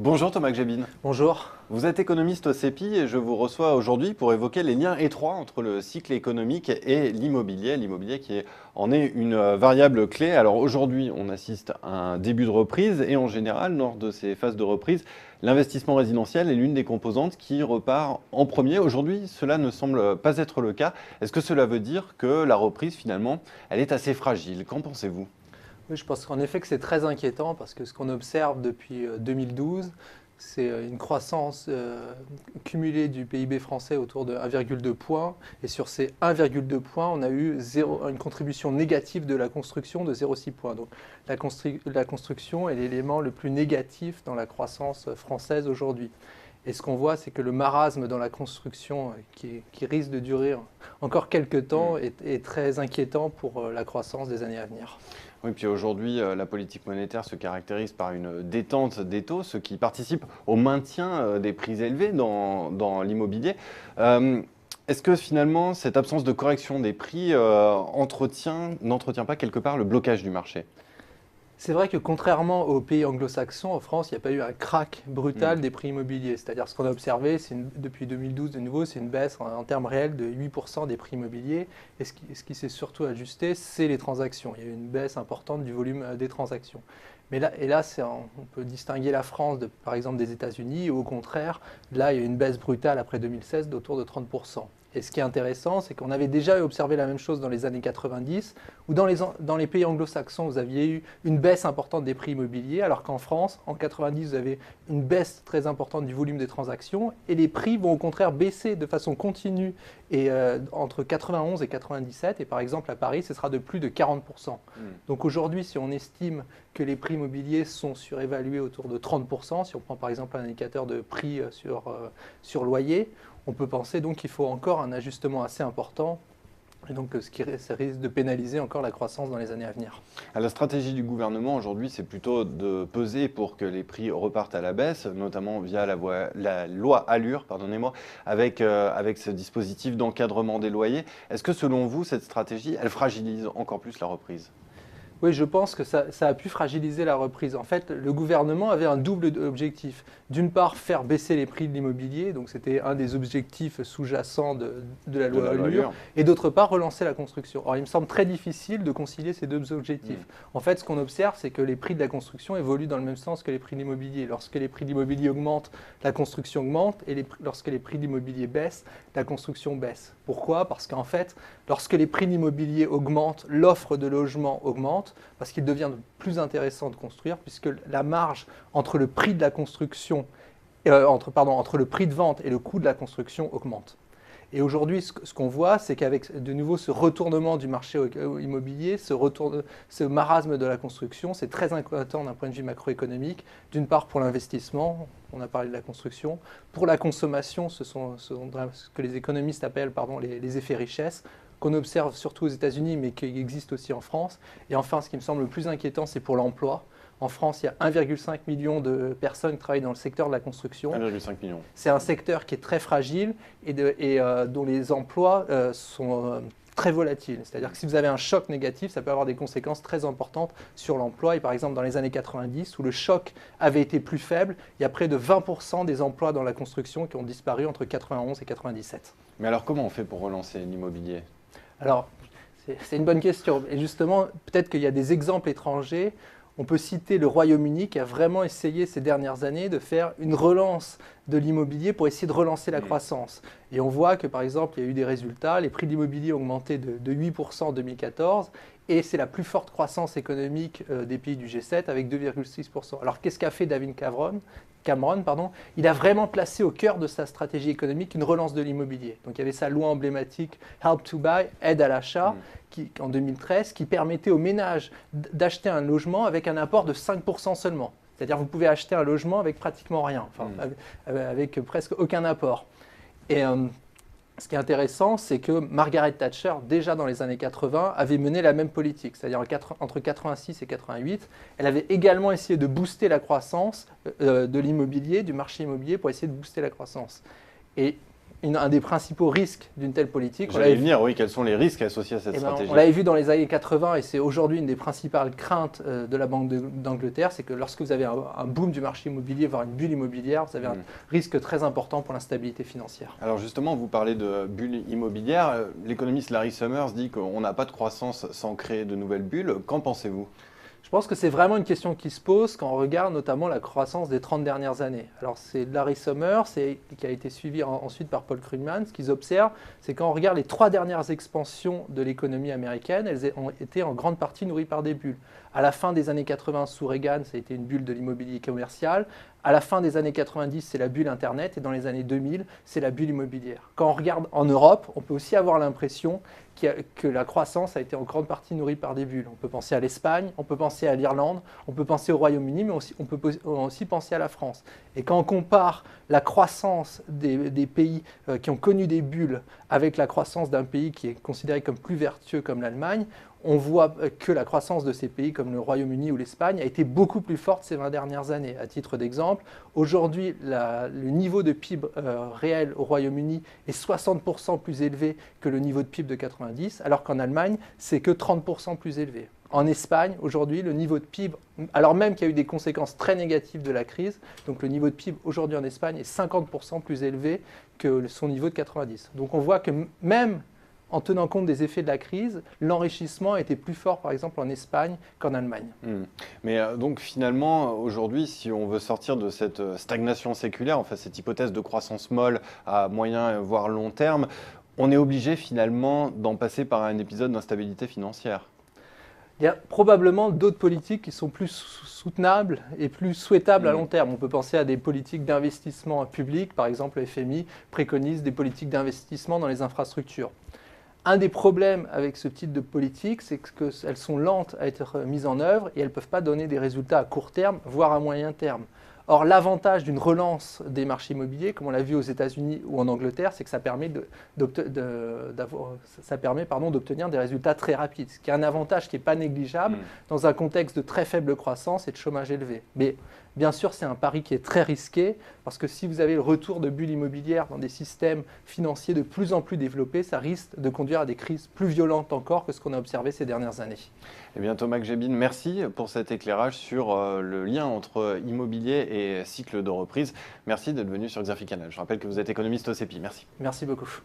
Bonjour Thomas Gjebin. Bonjour. Vous êtes économiste au CEPI et je vous reçois aujourd'hui pour évoquer les liens étroits entre le cycle économique et l'immobilier qui en est une variable clé. Alors aujourd'hui, on assiste à un début de reprise et en général, lors de ces phases de reprise, l'investissement résidentiel est l'une des composantes qui repart en premier. Aujourd'hui, cela ne semble pas être le cas. Est-ce que cela veut dire que la reprise, finalement, elle est assez fragile? Qu'en pensez-vous? Oui, je pense qu'en effet que c'est très inquiétant parce que ce qu'on observe depuis 2012, c'est une croissance cumulée du PIB français autour de 1,2 points. Et sur ces 1,2 points, on a eu une contribution négative de la construction de 0,6 points. Donc la construction est l'élément le plus négatif dans la croissance française aujourd'hui. Et ce qu'on voit, c'est que le marasme dans la construction, qui risque de durer encore quelques temps, est très inquiétant pour la croissance des années à venir. Oui, puis aujourd'hui, la politique monétaire se caractérise par une détente des taux, ce qui participe au maintien des prix élevés dans l'immobilier. Est-ce que finalement, cette absence de correction des prix n'entretient pas quelque part le blocage du marché? C'est vrai que contrairement aux pays anglo-saxons, en France, il n'y a pas eu un crack brutal des prix immobiliers. C'est-à-dire ce qu'on a observé depuis 2012 de nouveau, c'est une baisse en termes réels de 8% des prix immobiliers. Et ce qui s'est surtout ajusté, c'est les transactions. Il y a eu une baisse importante du volume des transactions. Mais là, on peut distinguer la France, par exemple, des États-Unis. Au contraire, là, il y a eu une baisse brutale après 2016 d'autour de 30%. Et ce qui est intéressant, c'est qu'on avait déjà observé la même chose dans les années 90, où dans les pays anglo-saxons, vous aviez eu une baisse importante des prix immobiliers, alors qu'en France, en 90, vous avez une baisse très importante du volume des transactions, et les prix vont au contraire baisser de façon continue et, entre 91 et 97, et par exemple à Paris, ce sera de plus de 40%. Donc aujourd'hui, si on estime que les prix immobiliers sont surévalués autour de 30%, si on prend par exemple un indicateur de prix sur loyer, on peut penser donc qu'il faut encore un ajustement assez important, et donc ça risque de pénaliser encore la croissance dans les années à venir. La stratégie du gouvernement aujourd'hui, c'est plutôt de peser pour que les prix repartent à la baisse, notamment via la loi Allure, pardonnez-moi, avec ce dispositif d'encadrement des loyers. Est-ce que selon vous, cette stratégie, elle fragilise encore plus la reprise ? Oui, je pense que ça a pu fragiliser la reprise. En fait, le gouvernement avait un double objectif. D'une part, faire baisser les prix de l'immobilier, donc c'était un des objectifs sous-jacents de la loi Allure, et d'autre part, relancer la construction. Or, il me semble très difficile de concilier ces deux objectifs. En fait, ce qu'on observe, c'est que les prix de la construction évoluent dans le même sens que les prix de l'immobilier. Lorsque les prix de l'immobilier augmentent, la construction augmente, et lorsque les prix de l'immobilier baissent, la construction baisse. Pourquoi ? Parce qu'en fait, lorsque les prix de l'immobilier augmentent, l'offre de logement augmente, parce qu'il devient plus intéressant de construire, puisque la marge entre le prix de la construction, entre le prix de vente et le coût de la construction augmente. Et aujourd'hui, ce qu'on voit, c'est qu'avec de nouveau ce retournement du marché immobilier, ce marasme de la construction, c'est très inquiétant d'un point de vue macroéconomique. D'une part pour l'investissement, on a parlé de la construction. Pour la consommation, ce que les économistes appellent les effets richesse, qu'on observe surtout aux États-Unis, mais qui existent aussi en France. Et enfin, ce qui me semble le plus inquiétant, c'est pour l'emploi. En France, il y a 1,5 million de personnes qui travaillent dans le secteur de la construction. 1,5 million. C'est un secteur qui est très fragile et dont les emplois sont très volatiles. C'est-à-dire que si vous avez un choc négatif, ça peut avoir des conséquences très importantes sur l'emploi. Et par exemple, dans les années 90, où le choc avait été plus faible, il y a près de 20% des emplois dans la construction qui ont disparu entre 91 et 97. Mais alors, comment on fait pour relancer l'immobilier ? Alors, c'est une bonne question. Et justement, peut-être qu'il y a des exemples étrangers. On peut citer le Royaume-Uni qui a vraiment essayé ces dernières années de faire une relance de l'immobilier pour essayer de relancer la croissance. Et on voit que par exemple, il y a eu des résultats. Les prix de l'immobilier ont augmenté de 8% en 2014 et c'est la plus forte croissance économique des pays du G7 avec 2,6%. Alors qu'est-ce qu'a fait David Cameron ? Il a vraiment placé au cœur de sa stratégie économique une relance de l'immobilier. Donc il y avait sa loi emblématique Help to Buy, aide à l'achat, en 2013, qui permettait aux ménages d'acheter un logement avec un apport de 5% seulement. C'est-à-dire que vous pouvez acheter un logement avec pratiquement rien, avec presque aucun apport. Et ce qui est intéressant, c'est que Margaret Thatcher, déjà dans les années 80, avait mené la même politique. C'est-à-dire entre 86 et 88, elle avait également essayé de booster la croissance de l'immobilier, du marché immobilier, pour essayer de booster la croissance. Et un des principaux risques d'une telle politique. J'allais venir, oui, quels sont les risques associés à cette stratégie? On l'avait vu dans les années 80 et c'est aujourd'hui une des principales craintes de la Banque d'Angleterre, c'est que lorsque vous avez un boom du marché immobilier, voire une bulle immobilière, vous avez un risque très important pour l'instabilité financière. Alors justement, vous parlez de bulle immobilière. L'économiste Larry Summers dit qu'on n'a pas de croissance sans créer de nouvelles bulles. Qu'en pensez-vous? Je pense que c'est vraiment une question qui se pose quand on regarde notamment la croissance des 30 dernières années. Alors c'est Larry Summers qui a été suivi ensuite par Paul Krugman. Ce qu'ils observent, c'est quand on regarde les 3 dernières expansions de l'économie américaine, elles ont été en grande partie nourries par des bulles. À la fin des années 80, sous Reagan, ça a été une bulle de l'immobilier commercial. À la fin des années 90, c'est la bulle Internet. Et dans les années 2000, c'est la bulle immobilière. Quand on regarde en Europe, on peut aussi avoir l'impression que la croissance a été en grande partie nourrie par des bulles. On peut penser à l'Espagne, on peut penser à l'Irlande, on peut penser au Royaume-Uni, mais on peut aussi penser à la France. Et quand on compare la croissance des pays qui ont connu des bulles avec la croissance d'un pays qui est considéré comme plus vertueux comme l'Allemagne, on voit que la croissance de ces pays comme le Royaume-Uni ou l'Espagne a été beaucoup plus forte ces 20 dernières années. À titre d'exemple, aujourd'hui, le niveau de PIB réel au Royaume-Uni est 60% plus élevé que le niveau de PIB de 90, alors qu'en Allemagne, c'est que 30% plus élevé. En Espagne, aujourd'hui, le niveau de PIB, alors même qu'il y a eu des conséquences très négatives de la crise, donc le niveau de PIB aujourd'hui en Espagne est 50% plus élevé que son niveau de 90. Donc on voit que même en tenant compte des effets de la crise, l'enrichissement était plus fort, par exemple, en Espagne qu'en Allemagne. Mais donc finalement, aujourd'hui, si on veut sortir de cette stagnation séculaire, enfin cette hypothèse de croissance molle à moyen voire long terme, on est obligé finalement d'en passer par un épisode d'instabilité financière. Il y a probablement d'autres politiques qui sont plus soutenables et plus souhaitables à long terme. On peut penser à des politiques d'investissement public, par exemple le FMI préconise des politiques d'investissement dans les infrastructures. Un des problèmes avec ce type de politique, c'est qu'elles sont lentes à être mises en œuvre et elles ne peuvent pas donner des résultats à court terme, voire à moyen terme. Or, l'avantage d'une relance des marchés immobiliers, comme on l'a vu aux États-Unis ou en Angleterre, c'est que ça permet d'obtenir des résultats très rapides, ce qui est un avantage qui n'est pas négligeable dans un contexte de très faible croissance et de chômage élevé. Mais bien sûr, c'est un pari qui est très risqué, parce que si vous avez le retour de bulles immobilières dans des systèmes financiers de plus en plus développés, ça risque de conduire à des crises plus violentes encore que ce qu'on a observé ces dernières années. Eh bien, Thomas Gébine, merci pour cet éclairage sur le lien entre immobilier et cycle de reprise. Merci d'être venu sur Xerfi Canal. Je rappelle que vous êtes économiste au CEPI. Merci. Merci beaucoup.